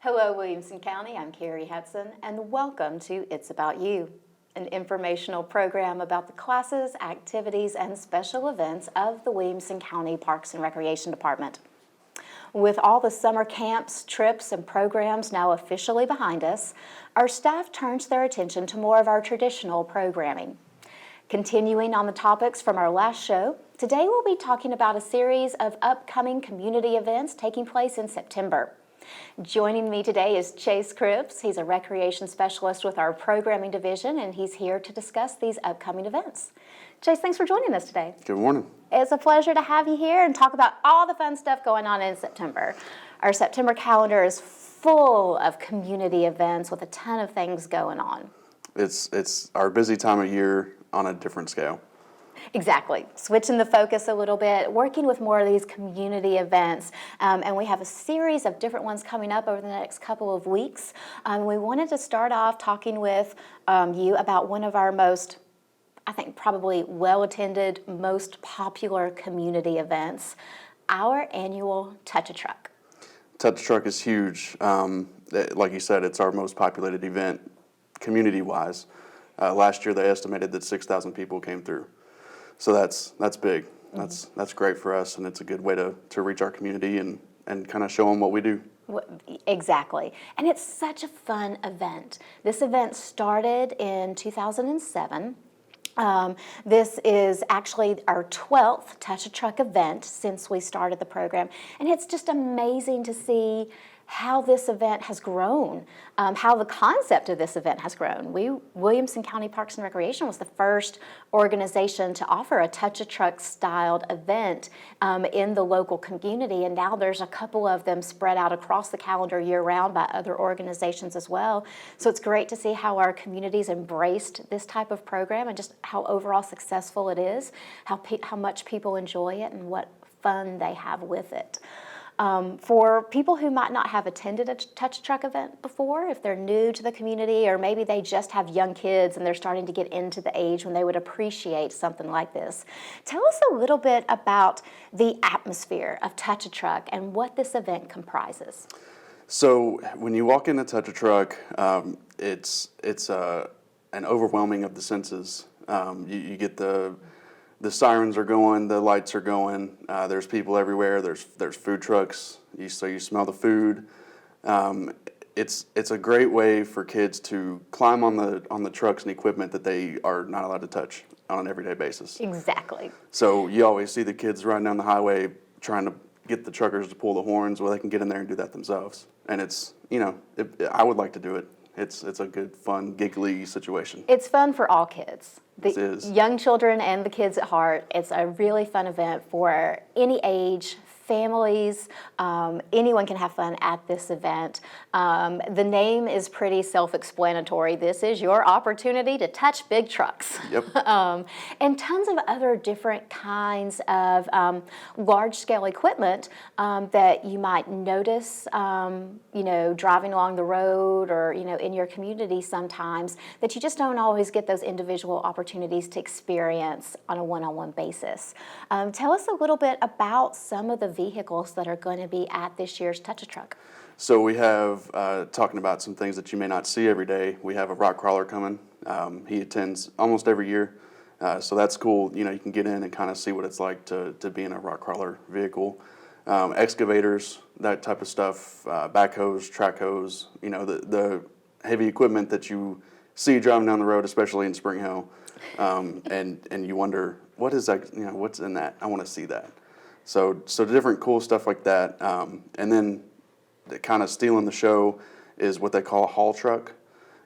Hello, Williamson County. I'm Kerri Hudson, and welcome to It's About You, an informational program about the classes, activities, and special events of the Williamson County Parks and Recreation Department. With all the summer camps, trips, and programs now officially behind us, our staff turns their attention to more of our traditional programming. Continuing on the topics from our last show, today we'll be talking about a series of upcoming community events taking place in September. Joining me today is Chase Cripps. He's a recreation specialist with our programming division, and he's here to discuss these upcoming events. Chase, thanks for joining us today. Good morning. It's a pleasure to have you here and talk about all the fun stuff going on in September. Our September calendar is full of community events with a ton of things going on. It's our busy time of year on a different scale. Exactly. Switching the focus a little bit, working with more of these community events. And we have a series of different ones coming up over the next couple of weeks. We wanted to start off talking with you about one of our most, I think, probably well-attended, most popular community events, our annual Touch-a-Truck. Touch-a-Truck is huge. Like you said, it's our most populated event community-wise. Last year, they estimated that 6,000 people came through. So that's big. That's great for us, and it's a good way to reach our community and kind of show them what we do. Exactly. And it's such a fun event. This event started in 2007. This is actually our 12th Touch-a-Truck event since we started the program. And it's just amazing to see how this event has grown, how the concept of this event has grown. Williamson County Parks and Recreation was the first organization to offer a Touch-a-Truck styled event in the local community, and now there's a couple of them spread out across the calendar year-round by other organizations as well. So it's great to see how our communities embraced this type of program and just how overall successful it is, how much people enjoy it, and what fun they have with it. For people who might not have attended a Touch-a-Truck event before, if they're new to the community, or maybe they just have young kids and they're starting to get into the age when they would appreciate something like this, tell us a little bit about the atmosphere of Touch-a-Truck and what this event comprises. So when you walk into Touch-a-Truck, it's an overwhelming of the senses. You get the sirens are going, the lights are going. There's people everywhere. There's food trucks. So you smell the food. It's a great way for kids to climb on the trucks and equipment that they are not allowed to touch on an everyday basis. Exactly. So you always see the kids riding down the highway trying to get the truckers to pull the horns, where they can get in there and do that themselves. And it's I would like to do it. It's a good, fun, giggly situation. It's fun for all kids. It is. Young children and the kids at heart. It's a really fun event for any age, families. Anyone can have fun at this event. The name is pretty self-explanatory. This is your opportunity to touch big trucks. Yep. And tons of other different kinds of large-scale equipment that you might notice, driving along the road or, in your community sometimes, that you just don't always get those individual opportunities to experience on a one-on-one basis. Tell us a little bit about some of the vehicles that are going to be at this year's Touch-a-Truck. So we have, talking about some things that you may not see every day, we have a rock crawler coming. He attends almost every year, so that's cool. You can get in and kind of see what it's like to be in a rock crawler vehicle. Excavators, that type of stuff, backhoes, track hoes, the heavy equipment that you see driving down the road, especially in Spring Hill, and you wonder, what is that, what's in that? I want to see that. So different cool stuff like that. And then kind of stealing the show is what they call a haul truck.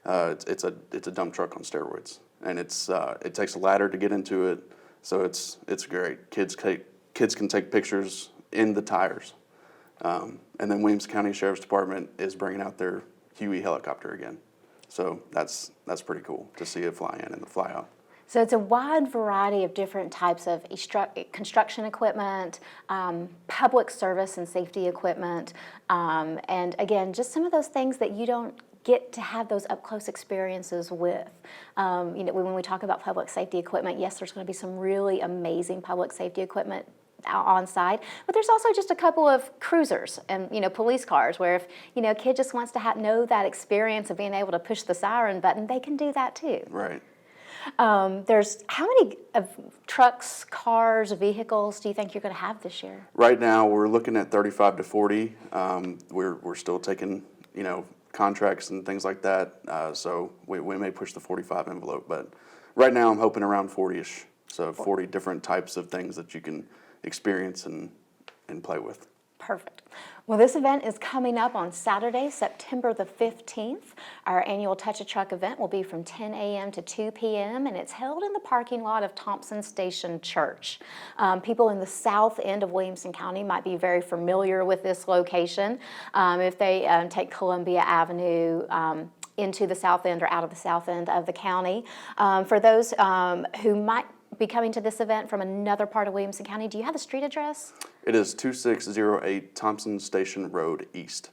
It's a dump truck on steroids, and it takes a ladder to get into it. So it's great. Kids can take pictures in the tires. And then Williamson County Sheriff's Department is bringing out their Huey helicopter again. So that's pretty cool to see it fly in and the fly out. So it's a wide variety of different types of construction equipment, public service and safety equipment, and again, just some of those things that you don't get to have those up-close experiences with. When we talk about public safety equipment, yes, there's going to be some really amazing public safety equipment on site. But there's also just a couple of cruisers and, police cars where if, a kid just wants to know that experience of being able to push the siren button, they can do that too. Right. There's how many of trucks, cars, vehicles do you think you're going to have this year? Right now, we're looking at 35 to 40. We're still taking, contracts and things like that. So we may push the 45 envelope, but right now I'm hoping around 40-ish. So 40 different types of things that you can experience and play with. Perfect. Well, this event is coming up on Saturday, September the 15th. Our annual Touch a Truck event will be from 10 a.m. to 2 p.m., and it's held in the parking lot of Thompson Station Church. People in the south end of Williamson County might be very familiar with this location. If they take Columbia Avenue into the south end or out of the south end of the county. For those who might be coming to this event from another part of Williamson County, do you have the street address? It is 2608 Thompson Station Road East,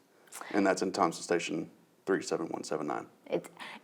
and that's in Thompson Station 37179.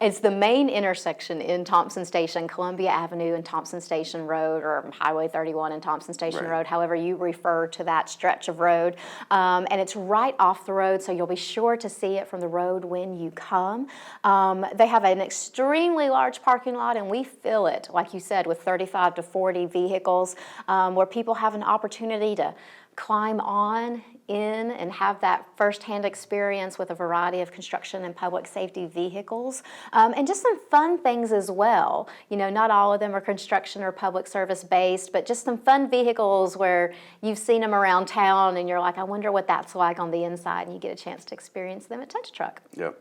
It's the main intersection in Thompson Station, Columbia Avenue and Thompson Station Road, or Highway 31 and Thompson Station Road, however you refer to that stretch of road. And it's right off the road, so you'll be sure to see it from the road when you come. They have an extremely large parking lot, and we fill it, like you said, with 35 to 40 vehicles, where people have an opportunity to climb on in and have that firsthand experience with a variety of construction and public safety vehicles, and just some fun things as well. Not all of them are construction or public service based, but just some fun vehicles where you've seen them around town and you're like, I wonder what that's like on the inside, and you get a chance to experience them at Touch a Truck. Yep.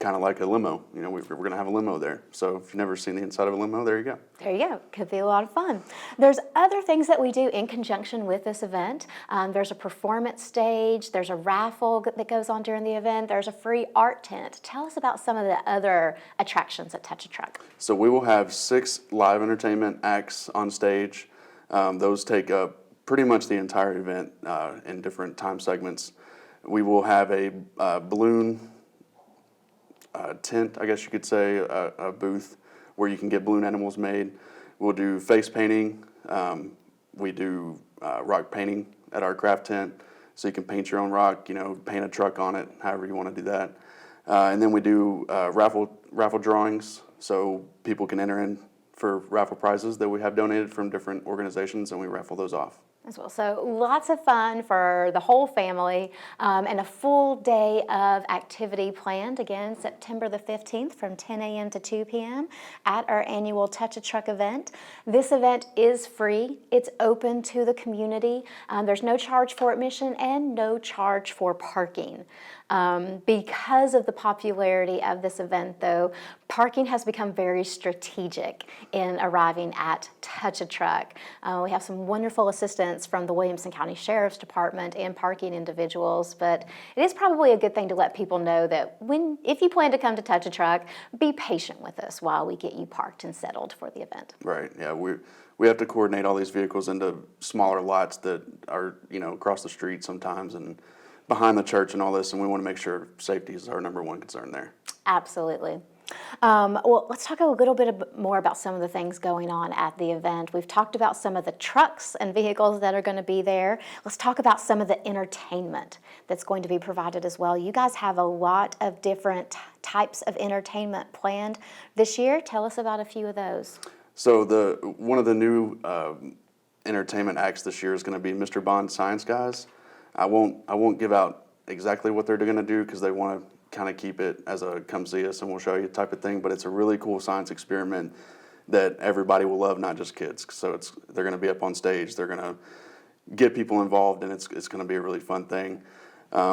Kind of like a limo. We're going to have a limo there. So if you've never seen the inside of a limo, there you go. There you go. Could be a lot of fun. There's other things that we do in conjunction with this event. There's a performance stage. There's a raffle that goes on during the event. There's a free art tent. Tell us about some of the other attractions at Touch a Truck. So we will have 6 live entertainment acts on stage. Those take up pretty much the entire event in different time segments. We will have a balloon tent, I guess you could say, a booth where you can get balloon animals made. We'll do face painting. We do rock painting at our craft tent, so you can paint your own rock, paint a truck on it, however you want to do that. And then we do raffle drawings, so people can enter in for raffle prizes that we have donated from different organizations, and we raffle those off. As well. So lots of fun for the whole family, and a full day of activity planned, again, September the 15th from 10 a.m. to 2 p.m. at our annual Touch a Truck event. This event is free. It's open to the community. There's no charge for admission and no charge for parking. Because of the popularity of this event, though, parking has become very strategic in arriving at Touch a Truck. We have some wonderful assistance from the Williamson County Sheriff's Department and parking individuals, but it is probably a good thing to let people know that if you plan to come to Touch a Truck, be patient with us while we get you parked and settled for the event. Right, yeah, we have to coordinate all these vehicles into smaller lots that are, across the street sometimes and behind the church and all this, and we want to make sure safety is our number one concern there. Absolutely. Well, let's talk a little bit more about some of the things going on at the event. We've talked about some of the trucks and vehicles that are going to be there. Let's talk about some of the entertainment that's going to be provided as well. You guys have a lot of different types of entertainment planned this year. Tell us about a few of those. So one of the new entertainment acts this year is going to be Mr. Bond's Science Guys. I won't give out exactly what they're going to do because they want to kind of keep it as a come see us and we'll show you type of thing, but it's a really cool science experiment that everybody will love, not just kids. So they're going to be up on stage, they're going to get people involved, and it's going to be a really fun thing.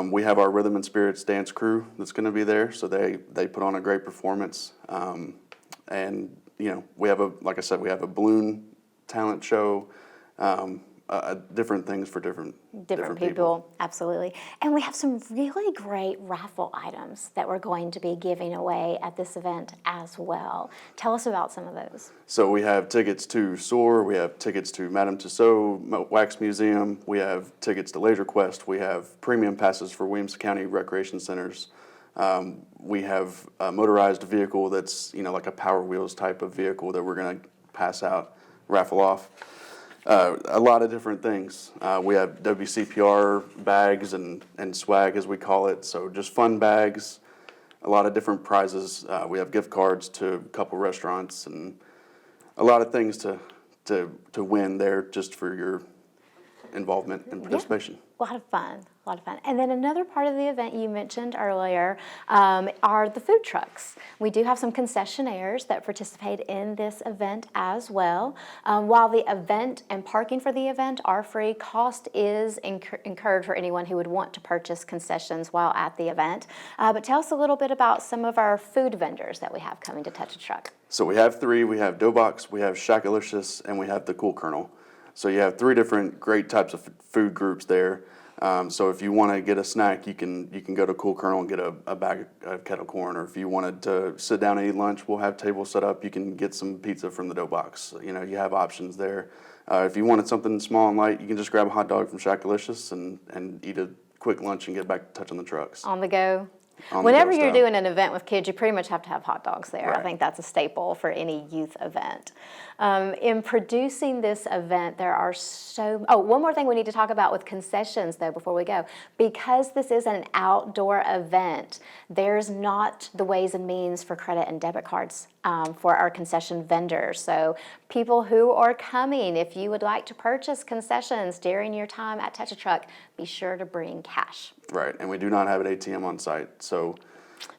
We have our Rhythm and Spirits dance crew that's going to be there, so they put on a great performance. And we have like I said, we have a balloon talent show. Different things for different people. Absolutely. And we have some really great raffle items that we're going to be giving away at this event as well. Tell us about some of those. So we have tickets to SOAR, we have tickets to Madame Tussauds Wax Museum, we have tickets to Laser Quest, we have premium passes for Williamson County Recreation Centers. We have a motorized vehicle that's like a Power Wheels type of vehicle that we're going to pass out, raffle off. A lot of different things. We have WCPR bags and swag, as we call it. So just fun bags, a lot of different prizes. We have gift cards to a couple restaurants and a lot of things to win there just for your involvement and participation. A lot of fun, a lot of fun. And then another part of the event you mentioned earlier are the food trucks. We do have some concessionaires that participate in this event as well. While the event and parking for the event are free, cost is incurred for anyone who would want to purchase concessions while at the event. But tell us a little bit about some of our food vendors that we have coming to Touch a Truck. So we have three. We have Doughbox, we have Shackalicious, and we have the Cool Colonel. So you have three different great types of food groups there. So if you want to get a snack, you can go to Cool Colonel and get a bag of kettle corn. Or if you wanted to sit down and eat lunch, we'll have tables set up. You can get some pizza from the Doughbox. You know, you have options there. If you wanted something small and light, you can just grab a hot dog from Shackalicious and eat a quick lunch and get back to touching the trucks. On the go. On Whenever the go you're style. doing an event with kids, you pretty much have to have hot dogs there. Right. I think that's a staple for any youth event. In producing this event, there are one more thing we need to talk about with concessions, though, before we go. Because this is an outdoor event, there's not the ways and means for credit and debit cards for our concession vendors. So people who are coming, if you would like to purchase concessions during your time at Touch a Truck, be sure to bring cash. Right, and we do not have an ATM on site, so.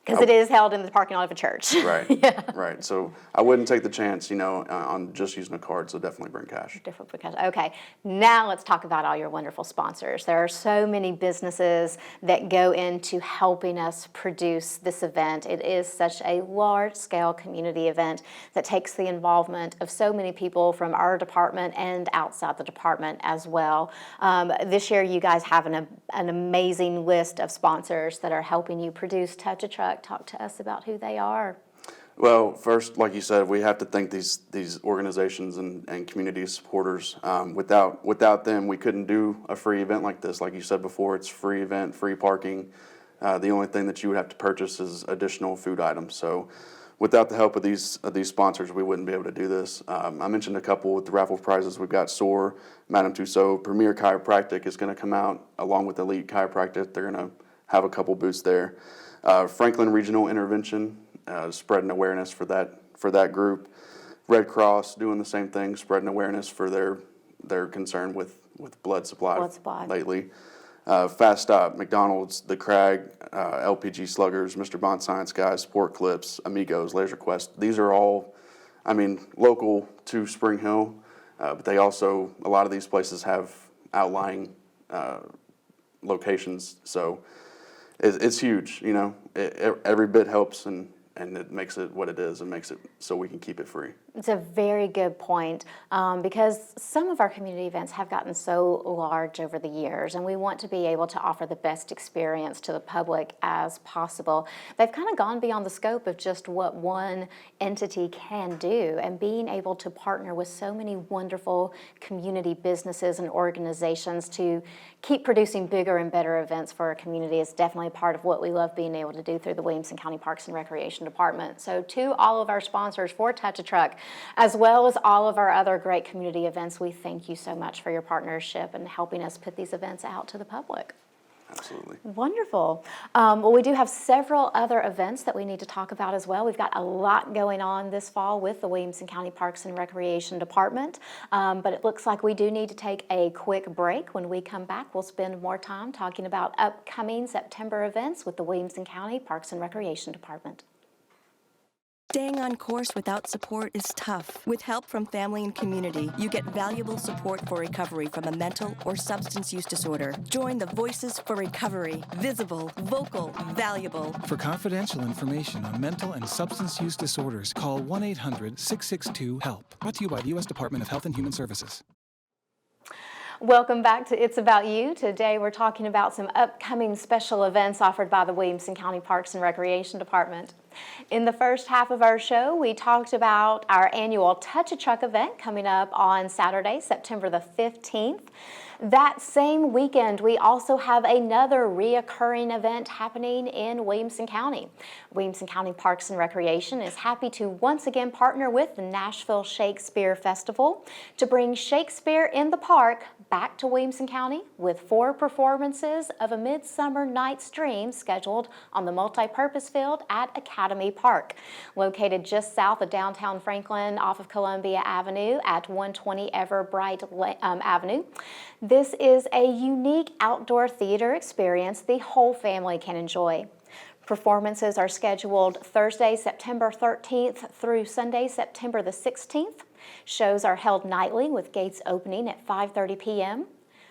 Because it is held in the parking lot of a church. Right, right. So I wouldn't take the chance, on just using a card, so definitely bring cash. Different because, okay, now let's talk about all your wonderful sponsors. There are so many businesses that go into helping us produce this event. It is such a large-scale community event that takes the involvement of so many people from our department and outside the department as well. This year, you guys have an amazing list of sponsors that are helping you produce Touch a Truck. Talk to us about who they are. Well, first, like you said, we have to thank these organizations and community supporters. Without them, we couldn't do a free event like this. Like you said before, it's free event, free parking. The only thing that you would have to purchase is additional food items. So without the help of these sponsors, we wouldn't be able to do this. I mentioned a couple with the raffle prizes. We've got SOAR, Madame Tussauds, Premier Chiropractic is going to come out along with Elite Chiropractic. They're going to have a couple booths there. Franklin Regional Intervention, spreading awareness for that group. Red Cross doing the same thing, spreading awareness for their concern with blood supply lately. Fast Stop, McDonald's, The Crag, LPG Sluggers, Mr. Bond Science Guys, Sport Clips, Amigos, Laser Quest. These are all, local to Spring Hill, but they also, a lot of these places have outlying locations, so it's huge, every bit helps and it makes it what it is and makes it so we can keep it free. It's a very good point because some of our community events have gotten so large over the years, and we want to be able to offer the best experience to the public as possible. They've kind of gone beyond the scope of just what one entity can do, and being able to partner with so many wonderful community businesses and organizations to keep producing bigger and better events for our community is definitely part of what we love being able to do through the Williamson County Parks and Recreation Department. So to all of our sponsors for Touch a Truck, as well as all of our other great community events, we thank you so much for your partnership and helping us put these events out to the public. Absolutely. Wonderful. Well, we do have several other events that we need to talk about as well. We've got a lot going on this fall with the Williamson County Parks and Recreation Department, but it looks like we do need to take a quick break. When we come back, we'll spend more time talking about upcoming September events with the Williamson County Parks and Recreation Department. Staying on course without support is tough. With help from family and community, you get valuable support for recovery from a mental or substance use disorder. Join the Voices for Recovery. Visible, vocal, valuable. For confidential information on mental and substance use disorders, call 1-800-662-HELP. Brought to you by the U.S. Department of Health and Human Services. Welcome back to It's About You. Today we're talking about some upcoming special events offered by the Williamson County Parks and Recreation Department. In the first half of our show, we talked about our annual Touch a Truck event coming up on Saturday, September the 15th. That same weekend, we also have another reoccurring event happening in Williamson County. Williamson County Parks and Recreation is happy to once again partner with the Nashville Shakespeare Festival to bring Shakespeare in the Park back to Williamson County with 4 performances of A Midsummer Night's Dream scheduled on the multi-purpose field at Academy Park, located just south of downtown Franklin off of Columbia Avenue at 120 Everbright Avenue. This is a unique outdoor theater experience the whole family can enjoy. Performances are scheduled Thursday, September 13th through Sunday, September the 16th. Shows are held nightly with gates opening at 5:30 p.m.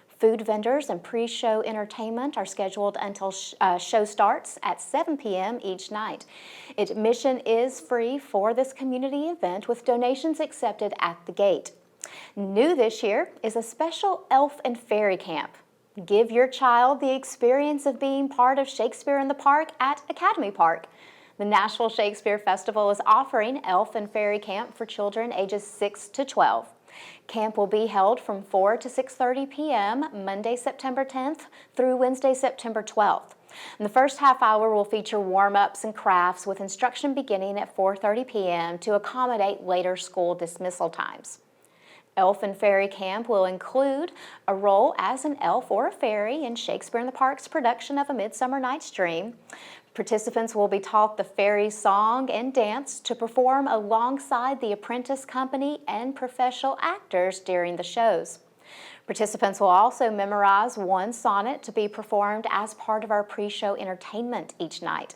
Food vendors and pre-show entertainment are scheduled until show starts at 7 p.m. each night. Admission is free for this community event with donations accepted at the gate. New this year is a special elf and fairy camp. Give your child the experience of being part of Shakespeare in the Park at Academy Park. The Nashville Shakespeare Festival is offering Elf and Fairy Camp for children ages 6 to 12. Camp will be held from 4 to 6:30 p.m. Monday, September 10th through Wednesday, September 12th. And the first half hour will feature warm-ups and crafts with instruction beginning at 4:30 p.m. to accommodate later school dismissal times. Elf and Fairy Camp will include a role as an elf or a fairy in Shakespeare in the Park's production of A Midsummer Night's Dream. Participants will be taught the fairy song and dance to perform alongside the apprentice company and professional actors during the shows. Participants will also memorize one sonnet to be performed as part of our pre-show entertainment each night.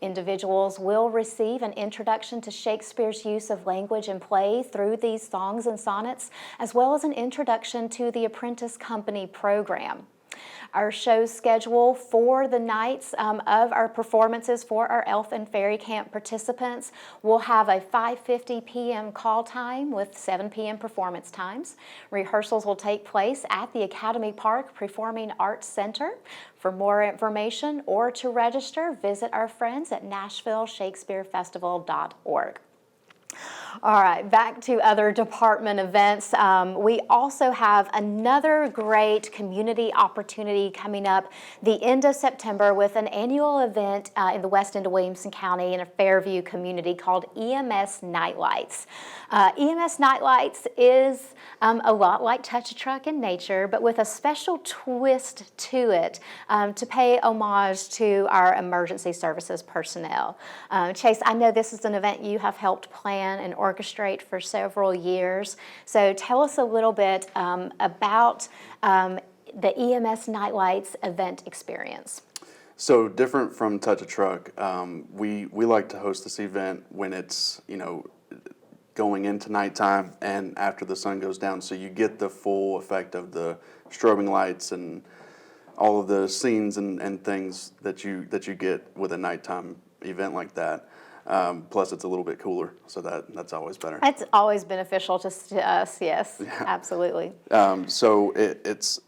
Individuals will receive an introduction to Shakespeare's use of language and play through these songs and sonnets, as well as an introduction to the apprentice company program. Our show schedule for the nights of our performances for our Elf and Fairy Camp participants will have a 5:50 p.m. call time with 7 p.m. performance times. Rehearsals will take place at the Academy Park Performing Arts Center. For more information or to register, visit our friends at NashvilleShakespeareFestival.org. All right, back to other department events. We also have another great community opportunity coming up the end of September with an annual event in the west end of Williamson County in a Fairview community called EMS Nightlights. EMS Nightlights is a lot like Touch a Truck in nature, but with a special twist to it to pay homage to our emergency services personnel. Chase, I know this is an event you have helped plan and orchestrate for several years. So tell us a little bit about the EMS Nightlights event experience. So different from Touch a Truck, we like to host this event when it's, going into nighttime and after the sun goes down, so you get the full effect of the strobing lights and all of the scenes and things that you get with a nighttime event like that. Plus, it's a little bit cooler, so that's always better. That's always beneficial to us, yes, yeah. Absolutely. So it's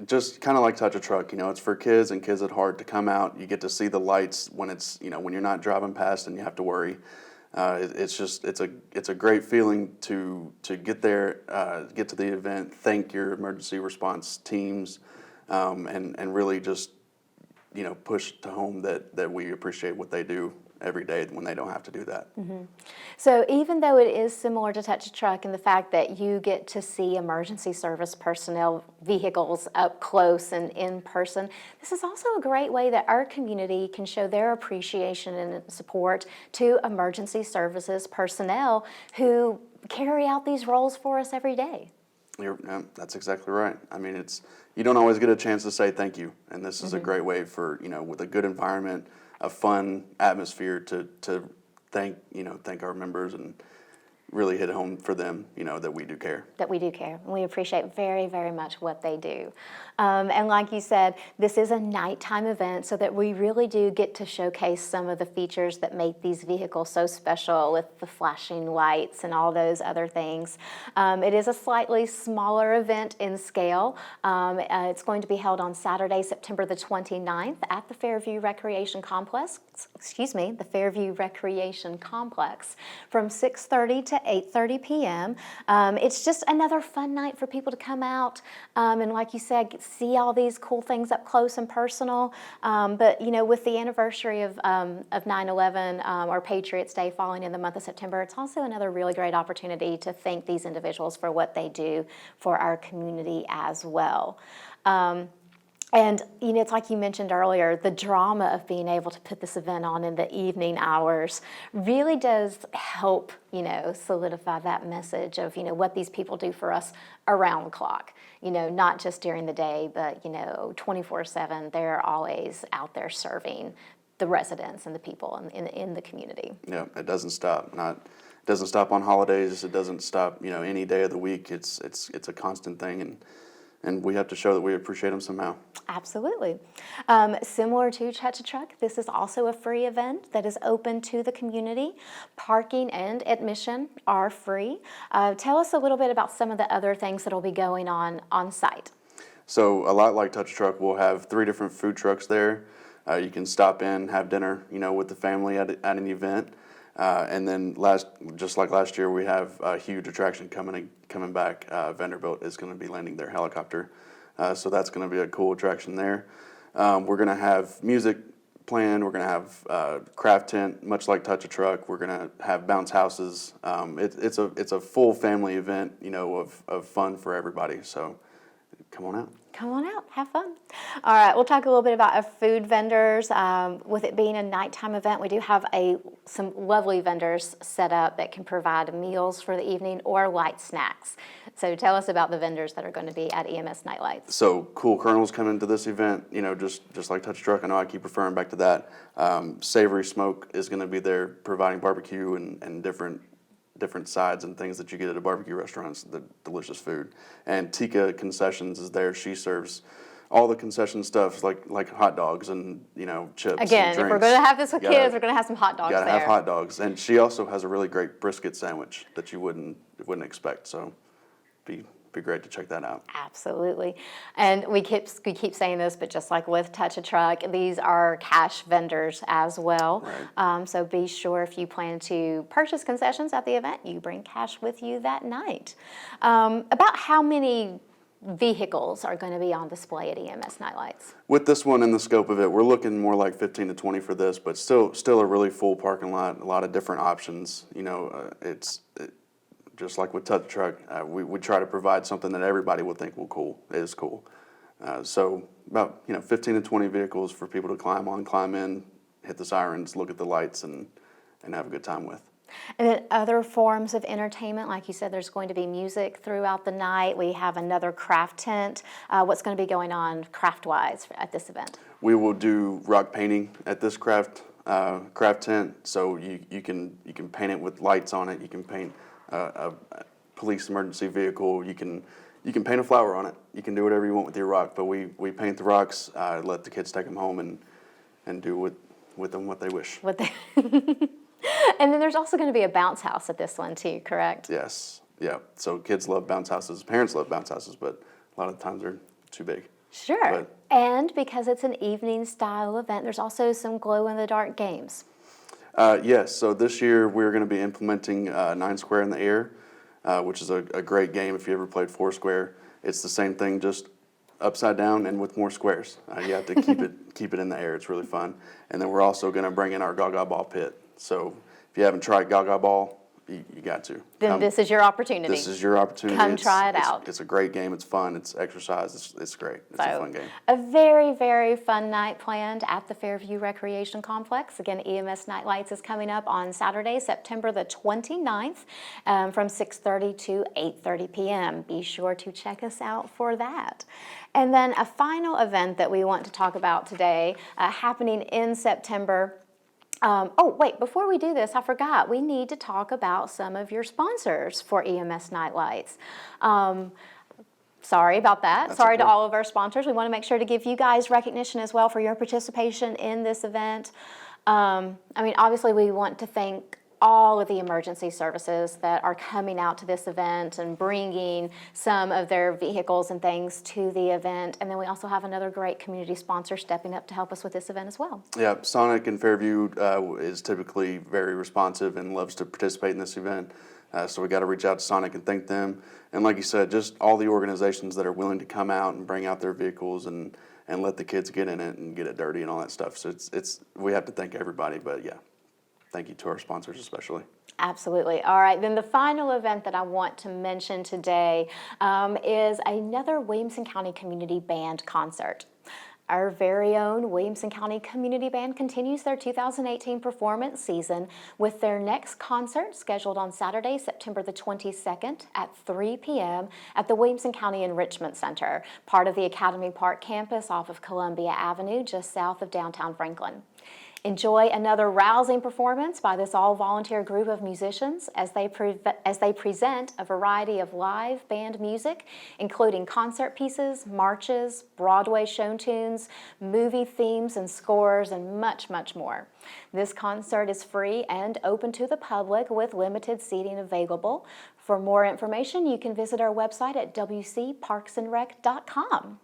just kind of like Touch a Truck, it's for kids and kids at heart to come out. You get to see the lights when it's, when you're not driving past and you have to worry. It's a great feeling to get there, get to the event, thank your emergency response teams, and really just, push to home that we appreciate what they do every day when they don't have to do that. Mm-hmm. So even though it is similar to Touch a Truck in the fact that you get to see emergency service personnel vehicles up close and in person, this is also a great way that our community can show their appreciation and support to emergency services personnel who carry out these roles for us every day. That's exactly right. I mean, you don't always get a chance to say thank you, and this is a great way for, with a good environment, a fun atmosphere to thank our members and really hit home for them, that we do care. That we do care. We appreciate very, very much what they do. And like you said, this is a nighttime event so that we really do get to showcase some of the features that make these vehicles so special with the flashing lights and all those other things. It is a slightly smaller event in scale. It's going to be held on Saturday, September the 29th at the Fairview Recreation Complex. The Fairview Recreation Complex from 6:30 to 8:30 p.m. It's just another fun night for people to come out and, like you said, see all these cool things up close and personal. But with the anniversary of 9/11 or Patriots Day falling in the month of September, it's also another really great opportunity to thank these individuals for what they do for our community as well. And it's like you mentioned earlier, the drama of being able to put this event on in the evening hours really does help, solidify that message of, what these people do for us around the clock. Not just during the day, but, 24/7, they're always out there serving the residents and the people in the community. Yeah, it doesn't stop. It doesn't stop on holidays. It doesn't stop, any day of the week. It's a constant thing, and we have to show that we appreciate them somehow. Absolutely. Similar to Touch a Truck, this is also a free event that is open to the community. Parking and admission are free. Tell us a little bit about some of the other things that will be going on site. So a lot like Touch a Truck, we'll have 3 different food trucks there. You can stop in, have dinner, with the family at an event. And then just like last year, we have a huge attraction coming back. Vanderbilt is going to be landing their helicopter, so that's going to be a cool attraction there. We're going to have music planned. We're going to have craft tent, much like Touch a Truck. We're going to have bounce houses. It's a full family event, of fun for everybody. So come on out. Come on out, have fun. All right, we'll talk a little bit about our food vendors. With it being a nighttime event, we do have some lovely vendors set up that can provide meals for the evening or light snacks. So tell us about the vendors that are going to be at EMS Nightlights. So Cool Kernels coming to this event, just like Touch a Truck. I know I keep referring back to that. Savory Smoke is going to be there providing barbecue and different sides and things that you get at a barbecue restaurant, the delicious food. And Tika Concessions is there. She serves all the concession stuff like hot dogs and chips. Again, and drinks. if we're going to have this with kids, we're going to have some hot dogs there. Gotta have hot dogs. And she also has a really great brisket sandwich that you wouldn't expect. So be great to check that out. Absolutely. And we keep saying this, but just like with Touch a Truck, these are cash vendors as well. Right. So be sure if you plan to purchase concessions at the event, you bring cash with you that night. About how many vehicles are going to be on display at EMS Nightlights? With this one in the scope of it, we're looking more like 15 to 20 for this, but still a really full parking lot, a lot of different options. Just like with Touch a Truck, we try to provide something that everybody would think is cool. So about 15 to 20 vehicles for people to climb in, hit the sirens, look at the lights, and have a good time with. And then other forms of entertainment, like you said, there's going to be music throughout the night. We have another craft tent. What's going to be going on craft-wise at this event? We will do rock painting at this craft tent. So you can paint it with lights on it. You can paint a police emergency vehicle. You can paint a flower on it. You can do whatever you want with your rock. But we paint the rocks. Let the kids take them home and do with them what they wish. And then there's also going to be a bounce house at this one too, correct? Yes. Yeah. So kids love bounce houses. Parents love bounce houses, but a lot of the times they're too big. Sure. And because it's an evening style event, there's also some glow-in-the-dark games. Yes. So this year we're going to be implementing 9 Square in the Air, which is a great game if you ever played 4 Square. It's the same thing, just upside down and with more squares. You have to keep it in the air. It's really fun. And then we're also going to bring in our Gaga Ball pit. So if you haven't tried Gaga Ball, you got to. Then this is your opportunity. This is your opportunity. Come try it out. It's a great game. It's fun. It's exercise. It's great. It's a fun game. A very, very fun night planned at the Fairview Recreation Complex. Again, EMS Nightlights is coming up on Saturday, September the 29th from 6:30 to 8:30 p.m. Be sure to check us out for that. And then a final event that we want to talk about today happening in September. Before we do this, I forgot. We need to talk about some of your sponsors for EMS Nightlights. Sorry about that. That's Sorry okay. to all of our sponsors. We want to make sure to give you guys recognition as well for your participation in this event. Obviously we want to thank all of the emergency services that are coming out to this event and bringing some of their vehicles and things to the event. And then we also have another great community sponsor stepping up to help us with this event as well. Yeah, Sonic in Fairview is typically very responsive and loves to participate in this event. So we got to reach out to Sonic and thank them. And like you said, just all the organizations that are willing to come out and bring out their vehicles and let the kids get in it and get it dirty and all that stuff. So it's we have to thank everybody, but yeah, thank you to our sponsors especially. Absolutely. All right, then the final event that I want to mention today is another Williamson County Community Band concert. Our very own Williamson County Community Band continues their 2018 performance season with their next concert scheduled on Saturday, September the 22nd at 3 p.m. at the Williamson County Enrichment Center, part of the Academy Park campus off of Columbia Avenue, just south of downtown Franklin. Enjoy another rousing performance by this all-volunteer group of musicians as they present a variety of live band music, including concert pieces, marches, Broadway show tunes, movie themes and scores, and much, much more. This concert is free and open to the public with limited seating available. For more information, you can visit our website at wcparksandrec.com.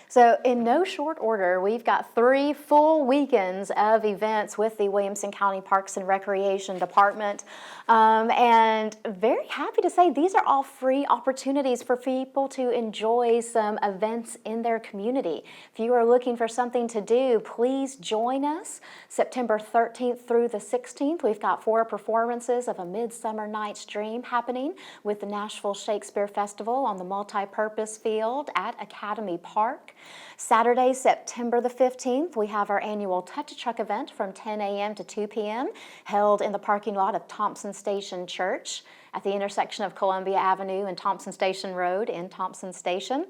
So in no short order, we've got 3 full weekends of events with the Williamson County Parks and Recreation Department. And very happy to say these are all free opportunities for people to enjoy some events in their community. If you are looking for something to do, please join us. September 13th through the 16th, we've got 4 performances of A Midsummer Night's Dream happening with the Nashville Shakespeare Festival on the multi-purpose field at Academy Park. Saturday, September the 15th, we have our annual Touch a Truck event from 10 a.m. to 2 p.m. held in the parking lot of Thompson Station Church at the intersection of Columbia Avenue and Thompson Station Road in Thompson Station.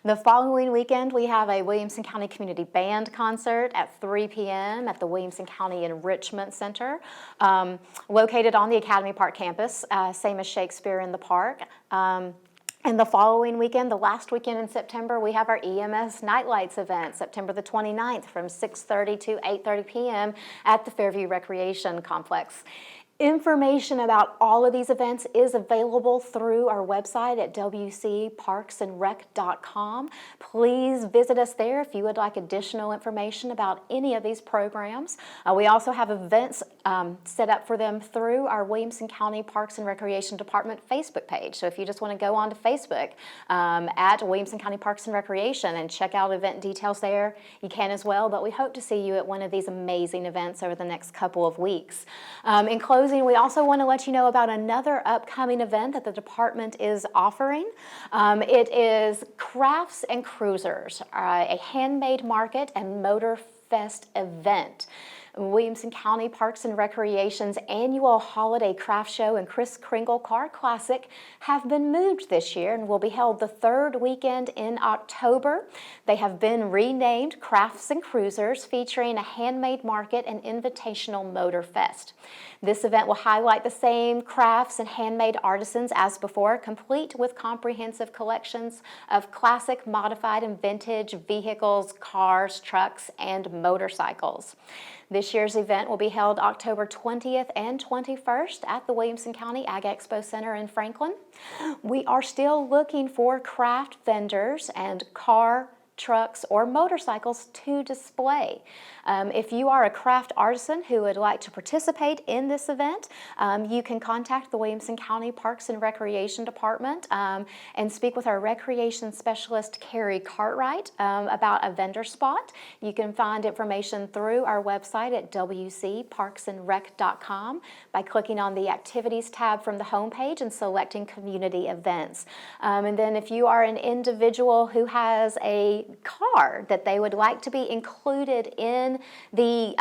The following weekend, we have a Williamson County Community Band concert at 3 p.m. at the Williamson County Enrichment Center, located on the Academy Park campus, same as Shakespeare in the Park. And the following weekend, the last weekend in September, we have our EMS Nightlights event, September the 29th from 6:30 to 8:30 p.m. at the Fairview Recreation Complex. Information about all of these events is available through our website at wcparksandrec.com. Please visit us there if you would like additional information about any of these programs. We also have events set up for them through our Williamson County Parks and Recreation Department Facebook page. So if you just want to go on to Facebook at Williamson County Parks and Recreation and check out event details there, you can as well. But we hope to see you at one of these amazing events over the next couple of weeks. In closing, we also want to let you know about another upcoming event that the department is offering. It is Crafts and Cruisers, a handmade market and motor fest event. Williamson County Parks and Recreation's annual holiday craft show and Kris Kringle Car Classic have been moved this year and will be held the 3rd weekend in October. They have been renamed Crafts and Cruisers, featuring a handmade market and invitational motor fest. This event will highlight the same crafts and handmade artisans as before, complete with comprehensive collections of classic, modified, and vintage vehicles, cars, trucks, and motorcycles. This year's event will be held October 20th and 21st at the Williamson County Ag Expo Center in Franklin. We are still looking for craft vendors and car, trucks, or motorcycles to display. If you are a craft artisan who would like to participate in this event, you can contact the Williamson County Parks and Recreation Department and speak with our recreation specialist, Kerri Cartwright, about a vendor spot. You can find information through our website at wcparksandrec.com by clicking on the Activities tab from the homepage and selecting Community Events. And then if you are an individual who has a car that they would like to be included in the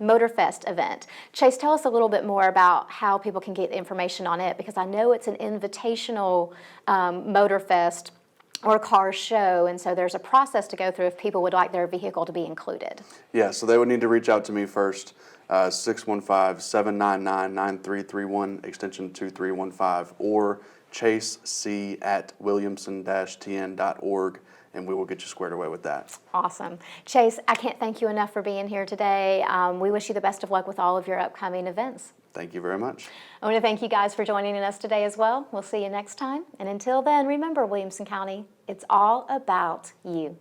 Motorfest event. Chase, tell us a little bit more about how people can get information on it, because I know it's an invitational Motorfest or car show, and so there's a process to go through if people would like their vehicle to be included. Yeah, so they would need to reach out to me first, 615-799-9331, extension 2315, or chasec@williamson-tn.org, and we will get you squared away with that. Awesome. Chase, I can't thank you enough for being here today. We wish you the best of luck with all of your upcoming events. Thank you very much. I want to thank you guys for joining us today as well. We'll see you next time. And until then, remember, Williamson County, it's all about you.